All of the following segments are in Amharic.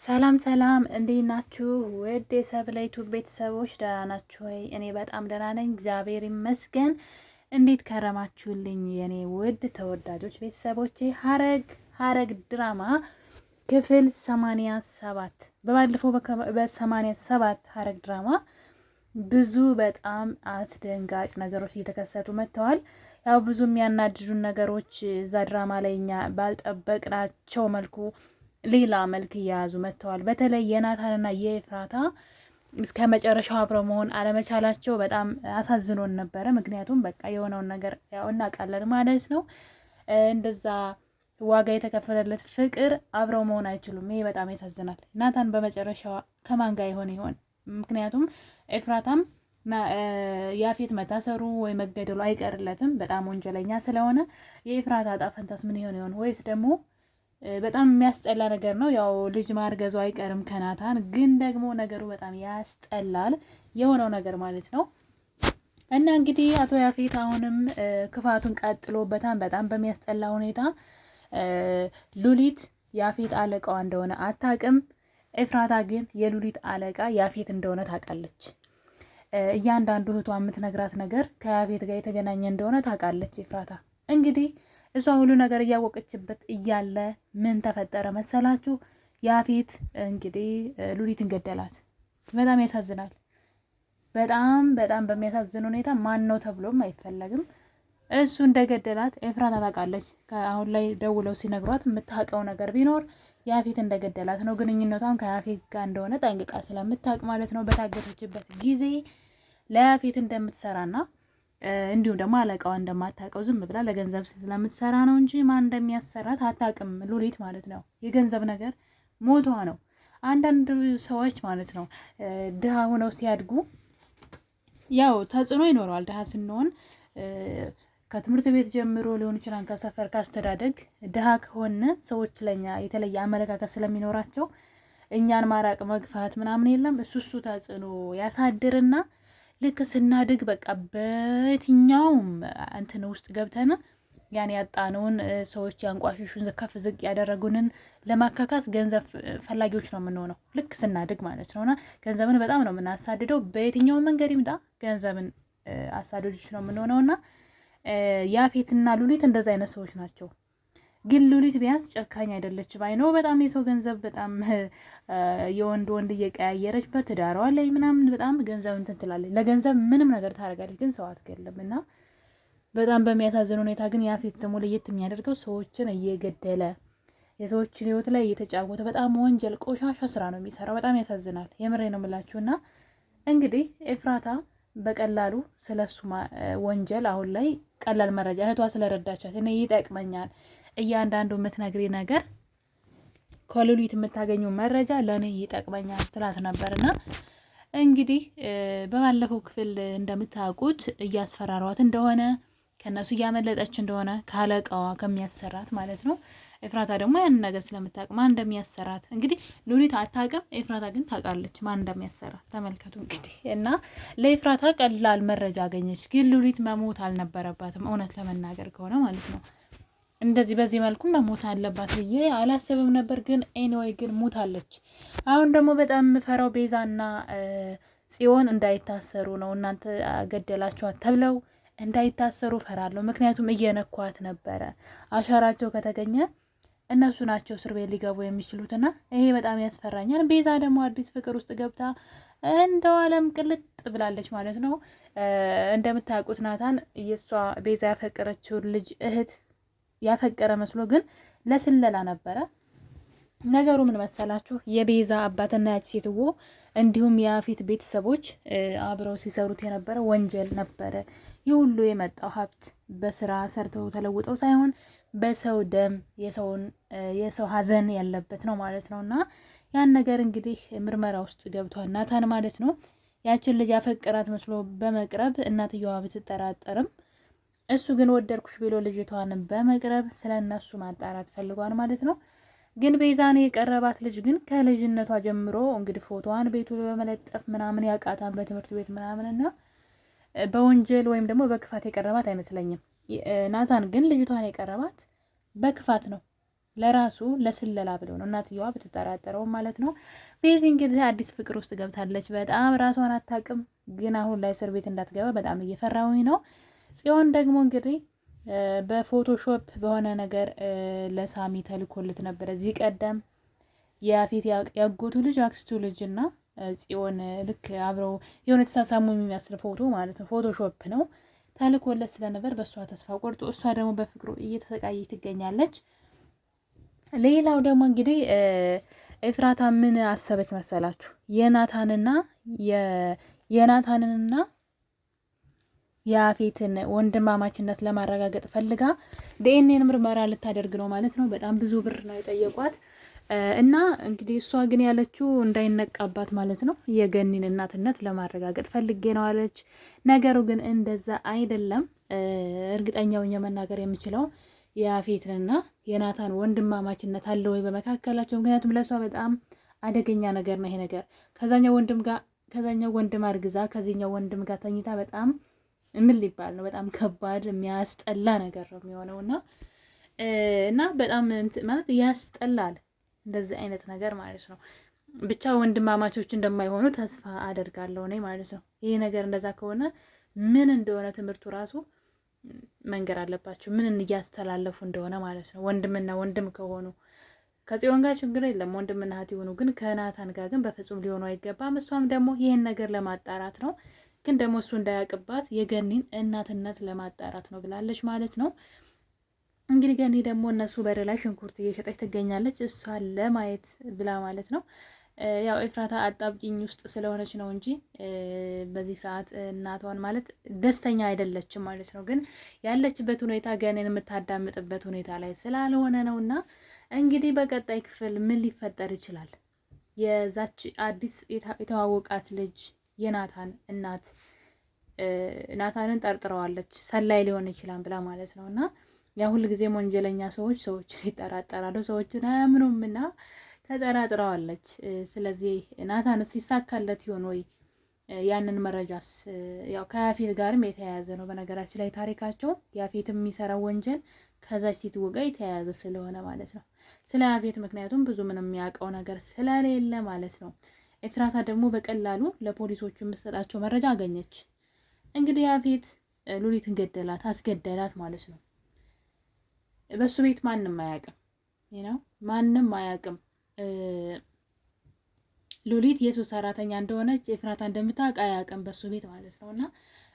ሰላም ሰላም፣ እንዴት ናችሁ? ውድ የሰብለ ዩቲዩብ ቤተሰቦች ደህና ናችሁ ወይ? እኔ በጣም ደህና ነኝ፣ እግዚአብሔር ይመስገን። እንዴት ከረማችሁልኝ የኔ ውድ ተወዳጆች ቤተሰቦቼ? ሐረግ ድራማ ክፍል 87 በባለፈው በ87 ሐረግ ድራማ ብዙ በጣም አስደንጋጭ ነገሮች እየተከሰቱ መጥተዋል። ያው ብዙ የሚያናድዱን ነገሮች እዛ ድራማ ላይ እኛ ባልጠበቅናቸው መልኩ ሌላ መልክ እየያዙ መጥተዋል። በተለይ የናታንና የኤፍራታ እስከ መጨረሻው አብረው መሆን አለመቻላቸው በጣም አሳዝኖን ነበረ። ምክንያቱም በቃ የሆነውን ነገር ያው እናውቃለን ማለት ነው። እንደዛ ዋጋ የተከፈለለት ፍቅር አብረው መሆን አይችሉም። ይሄ በጣም ያሳዝናል። ናታን በመጨረሻው ከማን ጋር ይሆን? ምክንያቱም ኤፍራታም ያፌት መታሰሩ ወይ መገደሉ አይቀርለትም፣ በጣም ወንጀለኛ ስለሆነ። የኤፍራታ ዕጣ ፈንታስ ምን ይሆን? ወይስ ደግሞ በጣም የሚያስጠላ ነገር ነው። ያው ልጅ ማርገዙ አይቀርም ከናታን፣ ግን ደግሞ ነገሩ በጣም ያስጠላል የሆነው ነገር ማለት ነው። እና እንግዲህ አቶ ያፌት አሁንም ክፋቱን ቀጥሎበታል በጣም በሚያስጠላ ሁኔታ። ሉሊት ያፌት አለቃዋ እንደሆነ አታውቅም። ኤፍራታ ግን የሉሊት አለቃ ያፌት እንደሆነ ታውቃለች። እያንዳንዱ እህቷ የምትነግራት ነገር ከያፌት ጋር የተገናኘ እንደሆነ ታውቃለች ኤፍራታ። እንግዲህ እሷ ሁሉ ነገር እያወቀችበት እያለ ምን ተፈጠረ መሰላችሁ? ያፌት እንግዲህ ሉሊትን ገደላት። በጣም ያሳዝናል። በጣም በጣም በሚያሳዝን ሁኔታ ማን ነው ተብሎም አይፈለግም። እሱ እንደገደላት ኤፍራታ ታውቃለች። አሁን ላይ ደውለው ሲነግሯት የምታውቀው ነገር ቢኖር ያፌት እንደገደላት ነው። ግንኙነቷም ከያፌት ጋር እንደሆነ ጠንቅቃ ስለምታውቅ ማለት ነው። በታገተችበት ጊዜ ለያፌት እንደምትሰራና እንዲሁም ደግሞ አለቃዋ እንደማታውቀው ዝም ብላ ለገንዘብ ስለምትሰራ ነው እንጂ ማን እንደሚያሰራት አታውቅም ሉሊት ማለት ነው። የገንዘብ ነገር ሞቷ ነው። አንዳንድ ሰዎች ማለት ነው ድሃ ሆነው ሲያድጉ ያው ተጽዕኖ ይኖረዋል። ድሃ ስንሆን ከትምህርት ቤት ጀምሮ ሊሆን ይችላል፣ ከሰፈር ካስተዳደግ ድሃ ከሆነ ሰዎች ለኛ የተለየ አመለካከት ስለሚኖራቸው እኛን ማራቅ መግፋት ምናምን የለም። እሱ ተጽዕኖ ያሳድርና ልክ ስናድግ በቃ በየትኛውም እንትን ውስጥ ገብተን ያን ያጣነውን ሰዎች ያንቋሽሹን ከፍ ዝቅ ያደረጉንን ለማካካስ ገንዘብ ፈላጊዎች ነው የምንሆነው፣ ልክ ስናድግ ማለት ነውና ገንዘብን በጣም ነው የምናሳድደው። በየትኛው መንገድ ይምጣ ገንዘብን አሳዳጆች ነው የምንሆነውና ያፌትና ሉሊት እንደዛ አይነት ሰዎች ናቸው። ግን ሉሊት ቢያንስ ጨካኝ አይደለችም። አይነው በጣም የሰው ገንዘብ በጣም የወንድ እየቀያየረች በትዳሯ ላይ ምናምን በጣም ገንዘብ እንትን ትላለች። ለገንዘብ ምንም ነገር ታደርጋለች፣ ግን ሰው አትገለም። እና በጣም በሚያሳዝን ሁኔታ ግን ያፌት ደግሞ ለየት የሚያደርገው ሰዎችን እየገደለ የሰዎችን ሕይወት ላይ እየተጫወተ በጣም ወንጀል ቆሻሻ ስራ ነው የሚሰራው። በጣም ያሳዝናል። የምሬ ነው የምላችሁና እንግዲህ ኤፍራታ በቀላሉ ስለሱ ወንጀል አሁን ላይ ቀላል መረጃ እህቷ ስለረዳቻት እኔ ይጠቅመኛል እያንዳንዱ የምትነግሪ ነገር ከሉሊት የምታገኙ መረጃ ለእኔ ይጠቅመኛል ትላት ነበርና እንግዲህ በባለፈው ክፍል እንደምታውቁት እያስፈራሯት እንደሆነ ከነሱ እያመለጠች እንደሆነ ካለቃዋ ከሚያሰራት ማለት ነው። ኤፍራታ ደግሞ ያንን ነገር ስለምታውቅ ማን እንደሚያሰራት እንግዲህ ሉሊት አታውቅም፣ ኤፍራታ ግን ታውቃለች ማን እንደሚያሰራት። ተመልከቱ እንግዲህ እና ለኤፍራታ ቀላል መረጃ አገኘች፣ ግን ሉሊት መሞት አልነበረባትም እውነት ለመናገር ከሆነ ማለት ነው። እንደዚህ በዚህ መልኩ መሞት አለባት ብዬ አላሰብም ነበር፣ ግን ኤኒዌይ ግን ሞታለች። አሁን ደግሞ በጣም የምፈራው ቤዛና ጽዮን እንዳይታሰሩ ነው። እናንተ ገደላችኋት ተብለው እንዳይታሰሩ ፈራለሁ። ምክንያቱም እየነኳት ነበረ። አሻራቸው ከተገኘ እነሱ ናቸው እስር ቤት ሊገቡ የሚችሉትና ይሄ በጣም ያስፈራኛል። ቤዛ ደግሞ አዲስ ፍቅር ውስጥ ገብታ እንደው አለም ቅልጥ ብላለች ማለት ነው። እንደምታውቁት ናታን የእሷ ቤዛ ያፈቀረችውን ልጅ እህት ያፈቀረ መስሎ ግን ለስለላ ነበረ። ነገሩ ምን መሰላችሁ? የቤዛ አባትና ያች ሴትዮ እንዲሁም የያፌት ቤተሰቦች አብረው ሲሰሩት የነበረ ወንጀል ነበረ። ይህ ሁሉ የመጣው ሀብት በስራ ሰርተው ተለውጠው ሳይሆን በሰው ደም የሰው ሀዘን ያለበት ነው ማለት ነው። እና ያን ነገር እንግዲህ ምርመራ ውስጥ ገብቷል ናታን ማለት ነው። ያችን ልጅ ያፈቀራት መስሎ በመቅረብ እናትየዋ ብትጠራጠርም እሱ ግን ወደድኩሽ ብሎ ልጅቷን በመቅረብ ስለ እነሱ ማጣራት ፈልጓል ማለት ነው። ግን ቤዛን የቀረባት ልጅ ግን ከልጅነቷ ጀምሮ እንግዲህ ፎቶዋን ቤቱ በመለጠፍ ምናምን ያውቃታን በትምህርት ቤት ምናምንና በወንጀል ወይም ደግሞ በክፋት የቀረባት አይመስለኝም። ናታን ግን ልጅቷን የቀረባት በክፋት ነው። ለራሱ ለስለላ ብለው ነው እናትየዋ ብትጠራጠረው ማለት ነው። ቤቲ እንግዲህ አዲስ ፍቅር ውስጥ ገብታለች። በጣም ራሷን አታውቅም፣ ግን አሁን ላይ እስር ቤት እንዳትገባ በጣም እየፈራሁኝ ነው። ጽዮን ደግሞ እንግዲህ በፎቶሾፕ በሆነ ነገር ለሳሚ ተልኮልት ነበረ። እዚህ ቀደም የያፌት ያጎቱ ልጅ አክስቱ ልጅ እና ጽዮን ልክ አብረው የሆነ ተሳሳሙ የሚመስል ፎቶ ማለት ነው። ፎቶሾፕ ነው ተልኮለት ስለነበር በእሷ ተስፋ ቆርጦ እሷ ደግሞ በፍቅሩ እየተሰቃየች ትገኛለች። ሌላው ደግሞ እንግዲህ ኤፍራታ ምን አሰበች መሰላችሁ? የናታንንና የያፌትን ወንድማማችነት ለማረጋገጥ ፈልጋ ዲኤንኤን ምርመራ ልታደርግ ነው ማለት ነው። በጣም ብዙ ብር ነው የጠየቋት እና እንግዲህ እሷ ግን ያለችው እንዳይነቃባት ማለት ነው። የገኒን እናትነት ለማረጋገጥ ፈልጌ ነው አለች። ነገሩ ግን እንደዛ አይደለም። እርግጠኛውን የመናገር የምችለው የያፌትንና የናታን ወንድማማችነት አለ ወይ በመካከላቸው? ምክንያቱም ለእሷ በጣም አደገኛ ነገር ነው ይሄ ነገር። ከዛኛው ወንድም አርግዛ ከዚህኛው ወንድም ጋር ተኝታ በጣም ምን ሊባል ነው? በጣም ከባድ የሚያስጠላ ነገር ነው የሚሆነው እና በጣም ማለት ያስጠላል እንደዚህ አይነት ነገር ማለት ነው። ብቻ ወንድማማቾች እንደማይሆኑ ተስፋ አደርጋለሁ እኔ ማለት ነው። ይሄ ነገር እንደዛ ከሆነ ምን እንደሆነ ትምህርቱ ራሱ መንገር አለባቸው፣ ምን እያስተላለፉ እንደሆነ ማለት ነው። ወንድምና ወንድም ከሆኑ ከጽዮን ጋር ችግር የለም፣ ወንድምና እህት ይሆኑ። ግን ከናታን ጋር ግን በፍጹም ሊሆኑ አይገባም። እሷም ደግሞ ይሄን ነገር ለማጣራት ነው፣ ግን ደግሞ እሱ እንዳያውቅባት የገኒን እናትነት ለማጣራት ነው ብላለች ማለት ነው። እንግዲህ ገኒ ደግሞ እነሱ በር ላይ ሽንኩርት እየሸጠች ትገኛለች፣ እሷን ለማየት ብላ ማለት ነው። ያው ኤፍራታ አጣብቂኝ ውስጥ ስለሆነች ነው እንጂ በዚህ ሰዓት እናቷን ማለት ደስተኛ አይደለችም ማለት ነው። ግን ያለችበት ሁኔታ ገኒን የምታዳምጥበት ሁኔታ ላይ ስላልሆነ ነው። እና እንግዲህ በቀጣይ ክፍል ምን ሊፈጠር ይችላል? የዛች አዲስ የተዋወቃት ልጅ የናታን እናት ናታንን ጠርጥረዋለች፣ ሰላይ ሊሆን ይችላል ብላ ማለት ነው። እና ያ ሁል ጊዜም ወንጀለኛ ሰዎችን ይጠራጠራሉ፣ ሰዎችን አያምኑም እና ተጠራጥረዋለች። ስለዚህ ናታንስ ይሳካለት ይሆን ወይ? ያንን መረጃስ ያው ከያፌት ጋርም የተያያዘ ነው። በነገራችን ላይ ታሪካቸው ያፌት የሚሰራው ወንጀል ከዛች ሴት ጋር የተያያዘ ስለሆነ ማለት ነው። ስለ ያፌት ምክንያቱም ብዙ ምንም የሚያውቀው ነገር ስለሌለ ማለት ነው። ኤፍራታ ደግሞ በቀላሉ ለፖሊሶቹ የምትሰጣቸው መረጃ አገኘች። እንግዲህ ያፌት ሉሊትን አስገደላት ማለት ነው። በሱ ቤት ማንም አያውቅም ነው፣ ማንም አያውቅም ሉሊት የሱስ ሰራተኛ እንደሆነች ኤፍራታ እንደምታውቅ አያውቅም በሱ ቤት ማለት ነው። እና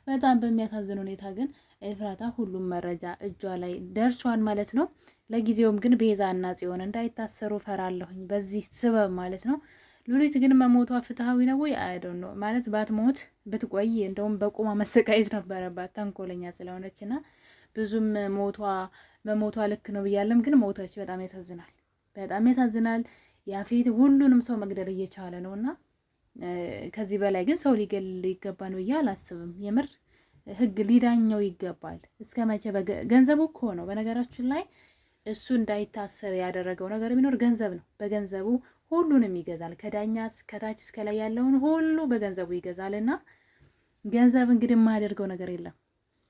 በጣም በሚያሳዝን ሁኔታ ግን ኤፍራታ ሁሉም መረጃ እጇ ላይ ደርሷል ማለት ነው። ለጊዜውም ግን ቤዛ እና ጽዮን እንዳይታሰሩ ፈራለሁኝ በዚህ ስበብ ማለት ነው። ሉሊት ግን መሞቷ ፍትሐዊ ነው ወይ? አይዶን ነው ማለት ባትሞት ብትቆይ እንደውም በቁማ መሰቃየት ነበረባት ተንኮለኛ ስለሆነች እና ብዙም መሞቷ ልክ ነው ብያለም፣ ግን ሞተች። በጣም ያሳዝናል፣ በጣም ያሳዝናል። ያፌት ሁሉንም ሰው መግደል እየቻለ ነው እና ከዚህ በላይ ግን ሰው ሊገል ይገባ ነው ብዬ አላስብም። የምር ህግ ሊዳኘው ይገባል። እስከ መቼ? ገንዘቡ እኮ ነው በነገራችን ላይ እሱ እንዳይታሰር ያደረገው ነገር ቢኖር ገንዘብ ነው። በገንዘቡ ሁሉንም ይገዛል። ከዳኛ ከታች እስከ ላይ ያለውን ሁሉ በገንዘቡ ይገዛል። እና ገንዘብ እንግዲህ የማያደርገው ነገር የለም፣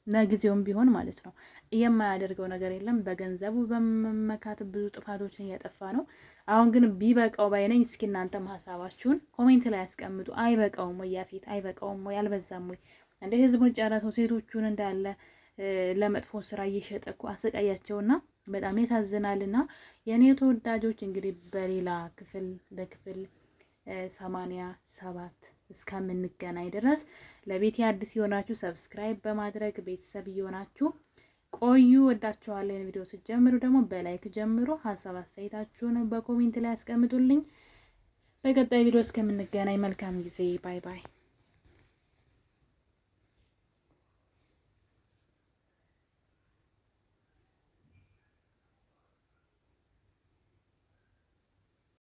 ለጊዜውም ቢሆን ማለት ነው የማያደርገው ነገር የለም። በገንዘቡ በመመካት ብዙ ጥፋቶችን እያጠፋ ነው። አሁን ግን ቢበቃው ባይነኝ። እስኪ እናንተም ሀሳባችሁን ኮሜንት ላይ ያስቀምጡ። አይበቃውም ወይ? ያፌት አይበቃውም ወይ? አልበዛም ወይ? እንደ ህዝቡን ጨረሰው ሴቶቹን እንዳለ ለመጥፎ ስራ እየሸጠ እኮ አሰቃያቸውና በጣም ያሳዝናልና የኔ ተወዳጆች እንግዲህ በሌላ ክፍል በክፍል 87 እስከምንገናኝ ድረስ ለቤት አዲስ የሆናችሁ ሰብስክራይብ በማድረግ ቤተሰብ የሆናችሁ ቆዩ። ወዳችኋለሁ። የኔ ቪዲዮ ስትጀምሩ ደግሞ በላይክ ጀምሮ ሀሳብ አስተያየታችሁን በኮሜንት ላይ አስቀምጡልኝ። በቀጣይ ቪዲዮ እስከምንገናኝ መልካም ጊዜ። ባይ ባይ።